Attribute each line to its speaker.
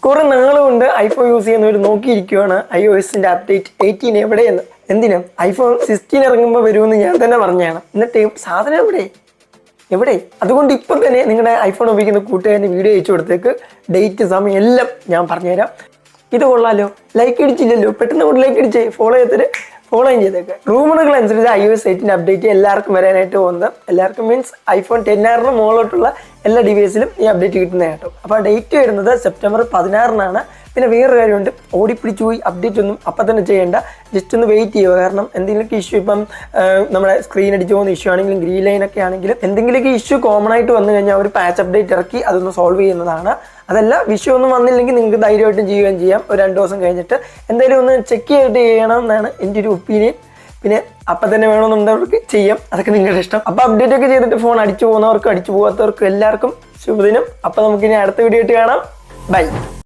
Speaker 1: കുറെ നാളുകൊണ്ട് iPhone use ചെയ്യുന്നവർ നോക്കിയിരിക്കുകയാണ് iOSന്റെ update 18 എവിടെയെന്ന്. എന്തിനും ഐഫോൺ 16 ഇറങ്ങുമ്പോൾ വരുമെന്ന് ഞാൻ തന്നെ പറഞ്ഞതാണ്. എന്നിട്ട് സാധനം എവിടെ? അതുകൊണ്ട് ഇപ്പം തന്നെ നിങ്ങളുടെ ഐഫോൺ ഉപയോഗിക്കുന്ന കൂട്ടുകാരൻ്റെ വീഡിയോ അയച്ചു കൊടുത്തേക്ക്, ഡേറ്റ് സമയം എല്ലാം ഞാൻ പറഞ്ഞുതരാം. ഇത് കൊള്ളാലോ, ലൈക്ക് അടിച്ചില്ലല്ലോ, പെട്ടെന്ന് കൊണ്ട് ലൈക്ക് അടിച്ചേ, ഫോളോയും ചെയ്തേക്ക്. റൂമറുകൾ അനുസരിച്ച് iOS 18 അപ്ഡേറ്റ് എല്ലാവർക്കും വരാനായിട്ട് പോകുന്നത്, എല്ലാവർക്കും മീൻസ് ഐഫോൺ 10R മുകളിലോട്ടുള്ള എല്ലാ ഡിവൈസിലും ഈ അപ്ഡേറ്റ് കിട്ടുന്ന കേട്ടോ. അപ്പോൾ ഡേറ്റ് വരുന്നത് സെപ്റ്റംബർ 16 പിന്നെ വേറൊരു കാര്യമുണ്ട്, ഓടിപ്പിടിച്ചു പോയി അപ്ഡേറ്റ് ഒന്നും അപ്പം തന്നെ ചെയ്യേണ്ട, ജസ്റ്റ് ഒന്ന് വെയിറ്റ് ചെയ്യുക. കാരണം എന്തെങ്കിലുമൊക്കെ ഇഷ്യൂ, ഇപ്പം നമ്മുടെ സ്ക്രീൻ അടിച്ച് പോകുന്ന ഇഷ്യൂ ആണെങ്കിലും ഗ്രീൻ ലൈനൊക്കെ ആണെങ്കിലും എന്തെങ്കിലുമൊക്കെ ഇഷ്യൂ കോമൺ ആയിട്ട് വന്നു കഴിഞ്ഞാൽ ഒരു പാച്ച് അപ്ഡേറ്റ് ഇറക്കി അതൊന്ന് സോൾവ് ചെയ്യുന്നതാണ്. അതല്ല വിഷയം ഒന്നും വന്നില്ലെങ്കിൽ നിങ്ങൾക്ക് ധൈര്യമായിട്ടും ചെയ്യുകയും ചെയ്യാം. ഒരു 2 ദിവസം കഴിഞ്ഞിട്ട് എന്തായാലും ഒന്ന് ചെക്ക് ചെയ്തിട്ട് ചെയ്യണം എന്നാണ് എൻ്റെ ഒരു ഒപ്പീനിയൻ. പിന്നെ അപ്പം തന്നെ വേണമെന്നുണ്ടവർക്ക് ചെയ്യാം, അതൊക്കെ നിങ്ങളുടെ ഇഷ്ടം. അപ്പോൾ അപ്ഡേറ്റ് ഒക്കെ ചെയ്തിട്ട് ഫോൺ അടിച്ചു പോകുന്നവർക്കും അടിച്ചു പോകാത്തവർക്കും എല്ലാവർക്കും ശുഭദിനം. അപ്പോൾ നമുക്കിനി അടുത്ത വീഡിയോ ആയിട്ട് കാണാം. ബൈ.